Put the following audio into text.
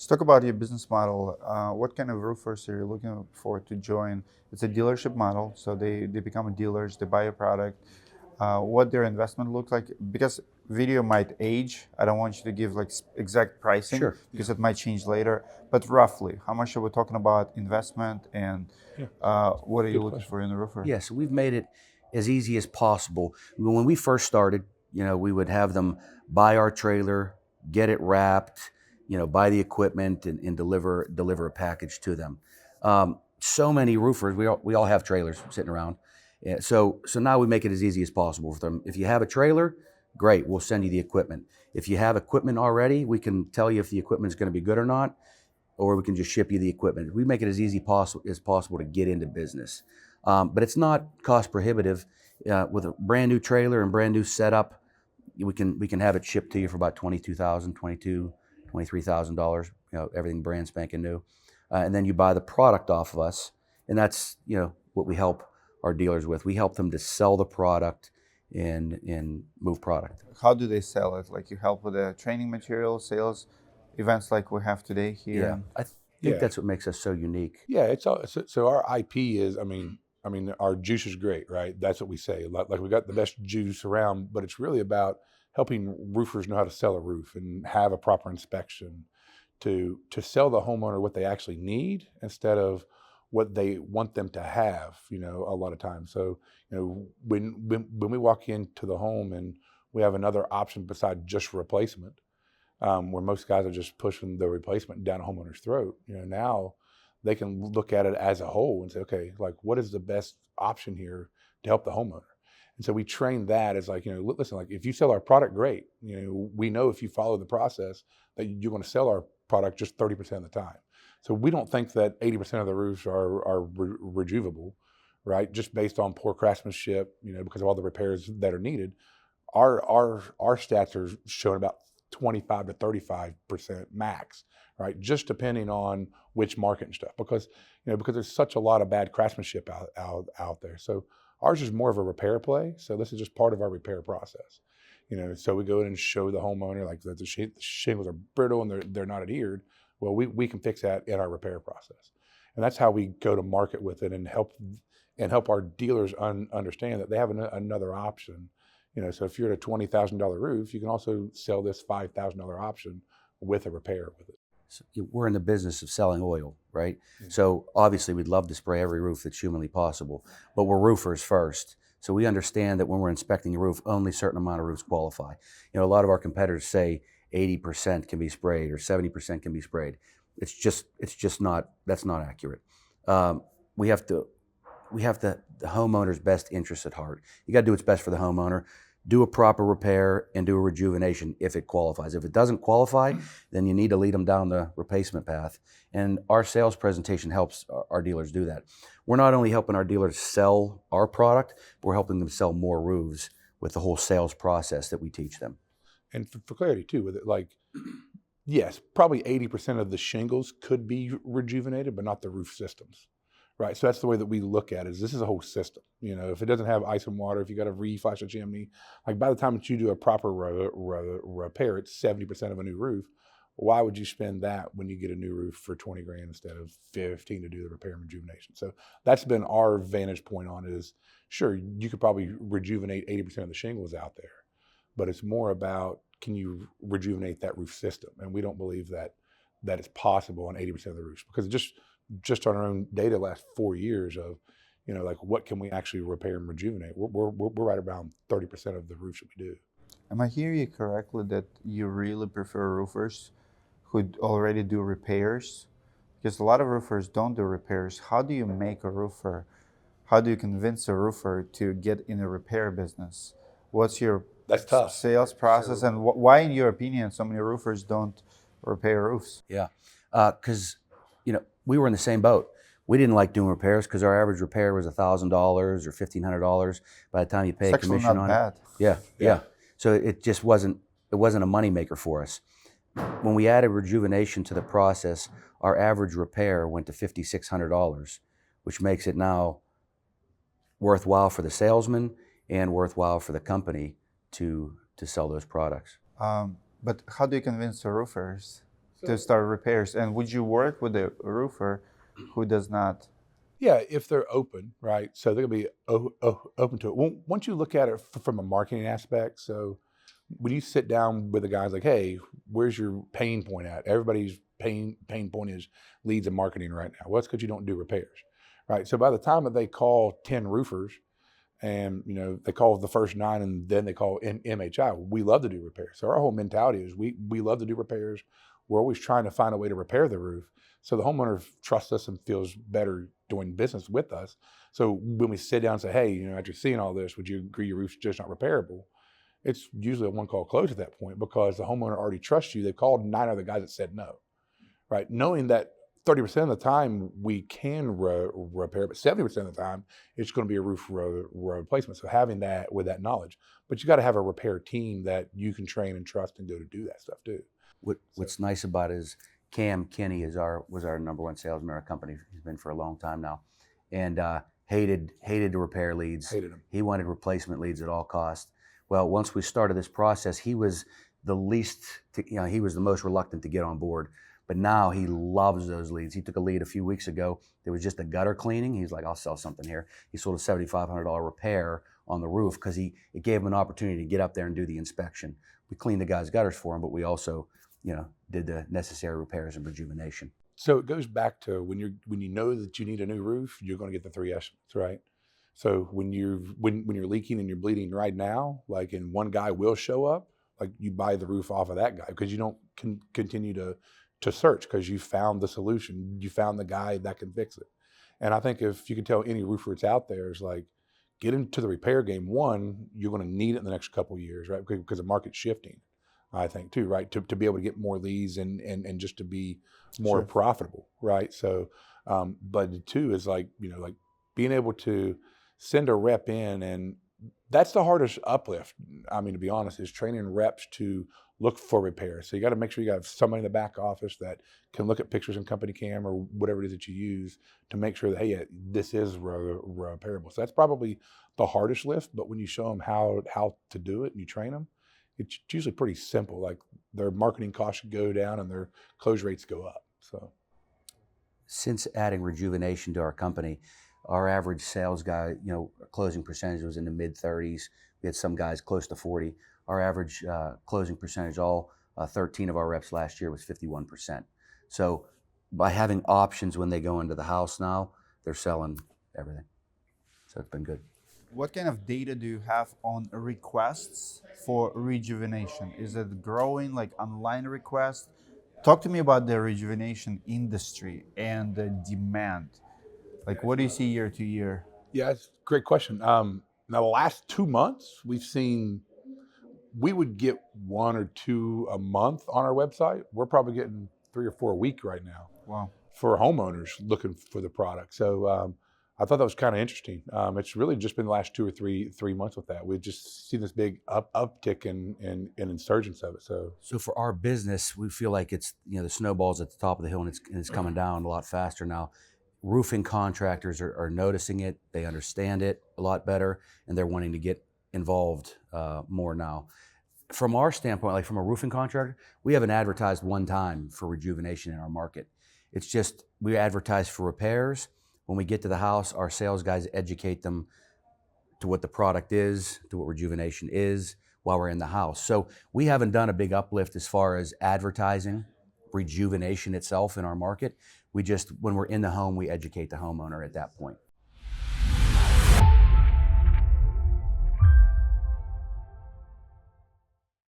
Let's talk about your business model. What kind of roofers are you looking for to join? It's a dealership model, so they become dealers, they buy a product. What their investment looks like, because video might age. I don't want you to give like exact pricing Sure. because it might change later, but roughly, how much are we talking about investment and Yeah, what are you good looking question. for in a roofer? Yeah, so we've made it as easy as possible. When we first started, we would have them buy our trailer, get it wrapped, buy the equipment and deliver a package to them. So many roofers, we all have trailers sitting around. So now we make it as easy as possible for them. If you have a trailer, great, we'll send you the equipment. If you have equipment already, we can tell you if the equipment is going to be good or not, or we can just ship you the equipment. We make it as easy as possible to get into business. But it's not cost prohibitive. With a brand new trailer and brand new setup, we can have it shipped to you for about $22,000, $23,000. Everything brand spanking new, and then you buy the product off of us, and that's what we help our dealers with. We help them to sell the product and move product. How do they sell it? Like you help with the training material, sales, events like we have today here. Yeah, I think Yeah. that's what makes us so unique. Yeah, it's all so our IP is. I mean, our juice is great, right? That's what we say. Like we got the best juice around, but it's really about helping roofers know how to sell a roof and have a proper inspection to sell the homeowner what they actually need instead of what they want them to have. A lot of times. So when we walk into the home and we have another option besides just replacement, where most guys are just pushing the replacement down a homeowner's throat. Now they can look at it as a whole and say, okay, like what is the best option here to help the homeowner? And so we train that as like, listen, like if you sell our product, great. We know if you follow the process that you're going to sell our product just 30% of the time. So we don't think that 80% of the roofs are rejuvable, right? Just based on poor craftsmanship, because of all the repairs that are needed. Our stats are showing about 25 to 35% max, right? Just depending on which market and stuff, because there's such a lot of bad craftsmanship out there. So ours is more of a repair play. So this is just part of our repair process. So we go in and show the homeowner like that the shingles are brittle and they're not adhered. Well, we can fix that in our repair process, and that's how we go to market with it and help our dealers understand that they have another option. So if you're at a $20,000 roof, you can also sell this $5,000 option with a repair with it. So we're in the business of selling oil, right? So obviously we'd love to spray every roof that's humanly possible, but we're roofers first. So we understand that when we're inspecting a roof, only a certain amount of roofs qualify. A lot of our competitors say 80% can be sprayed or 70% can be sprayed. It's just not, that's not accurate. We have the homeowner's best interests at heart. You got to do what's best for the homeowner. Do a proper repair and do a rejuvenation if it qualifies. If it doesn't qualify, then you need to lead them down the replacement path. And our sales presentation helps our dealers do that. We're not only helping our dealers sell our product, but we're helping them sell more roofs with the whole sales process that we teach them. And for clarity too, with it, like, yes, probably 80% of the shingles could be rejuvenated, but not the roof systems. Right, so that's the way that we look at it. Is this is a whole system. If it doesn't have ice and water, if you got to reflash a chimney, like by the time that you do a proper repair, it's 70% of a new roof. Why would you spend that when you get a new roof for 20 grand instead of 15 to do the repair and rejuvenation? So that's been our vantage point on it. Is sure you could probably rejuvenate 80% of the shingles out there, but it's more about can you rejuvenate that roof system? And we don't believe that it's possible on 80% of the roofs because just on our own data last 4 years of, like what can we actually repair and rejuvenate? We're right around 30% of the roofs that we do. Am I hearing you correctly that you really prefer roofers who already do repairs? Because a lot of roofers don't do repairs. How do you make a roofer? How do you convince a roofer to get in the repair business? What's your That's tough. sales process, and why, in your opinion, so many roofers don't repair roofs? Yeah, because we were in the same boat. We didn't like doing repairs because our average repair was $1,000 or $1,500 by the time you pay a commission on it. Yeah. So it just wasn't a moneymaker for us. When we added rejuvenation to the process, our average repair went to $5,600, which makes it now worthwhile for the salesman and worthwhile for the company to sell those products. But how do you convince the roofers? to start repairs. And would you work with a roofer who does not? Yeah, if they're open, right? So they're gonna be open to it. Once you look at it from a marketing aspect, so when you sit down with the guys, like, hey, where's your pain point at? Everybody's pain point is leads and marketing right now. Well, it's because you don't do repairs, right? So by the time that they call 10 roofers, and they call the first 9, and then they call MHI, we love to do repairs. So our whole mentality is we love to do repairs. We're always trying to find a way to repair the roof, so the homeowner trusts us and feels better doing business with us. So when we sit down and say, hey, after seeing all this, would you agree your roof's just not repairable? It's usually a one-call close at that point, because the homeowner already trusts you. They've called 9 other guys that said no, right? Knowing that 30% of the time we can repair, but 70% of the time it's going to be a roof replacement. So having that with that knowledge, but you got to have a repair team that you can train and trust and go to do that stuff too. What's nice about it is Cam Kinney was our number one salesman at our company. He's been for a long time now, and hated the repair leads. Hated them. He wanted replacement leads at all costs. Well, once we started this process, he was the he was the most reluctant to get on board. But now he loves those leads. He took a lead a few weeks ago. There was just a gutter cleaning. He's like, I'll sell something here. He sold a $7,500 repair on the roof because it gave him an opportunity to get up there and do the inspection. We cleaned the guy's gutters for him, but we also, did the necessary repairs and rejuvenation. So it goes back to when you know that you need a new roof, you're going to get the 3 estimates, right? So when you're leaking and you're bleeding right now, like, and one guy will show up, like, you buy the roof off of that guy, because you don't continue to search, because you found the solution, you found the guy that can fix it. And I think if you can tell any roofer that's out there, is like, get into the repair game. One, you're going to need it in the next couple of years, right? Because the market's shifting, I think too, right? To be able to get more leads and just to be more Sure. profitable, right? So, but two is like being able to send a rep in, and that's the hardest uplift. I mean, to be honest, is training reps to look for repairs. So you got to make sure you have somebody in the back office that can look at pictures in company cam or whatever it is that you use to make sure that, hey, yeah, this is repairable. So that's probably the hardest lift. But when you show them how to do it and you train them, it's usually pretty simple. Like, their marketing costs go down and their close rates go up. So Since adding rejuvenation to our company, our average sales guy, closing percentage was in the mid 30s. We had some guys close to 40. Our average closing percentage, 13 of our reps last year, was 51%. So by having options when they go into the house now, they're selling everything. So it's been good. What kind of data do you have on requests for rejuvenation? Is it growing, like online requests? Talk to me about the rejuvenation industry and the demand. Like, what do you see year to year? yeah, it's a great question. Now the last 2 months, we would get 1 or 2 a month on our website. We're probably getting 3 or 4 a week right now. Wow. For homeowners looking for the product. So I thought that was kind of interesting. It's really just been the last 2 or 3 months with that. We've just seen this big uptick in insurgence of it. So for our business, we feel like it's, the snowball's at the top of the hill, and it's coming down a lot faster now. Roofing contractors are noticing it. They understand it a lot better, and they're wanting to get involved more now. From our standpoint, like from a roofing contractor, we haven't advertised one time for rejuvenation in our market. It's just we advertise for repairs. When we get to the house, our sales guys educate them to what the product is, to what rejuvenation is while we're in the house. So we haven't done a big uplift as far as advertising rejuvenation itself in our market. We just, when we're in the home, we educate the homeowner at that point.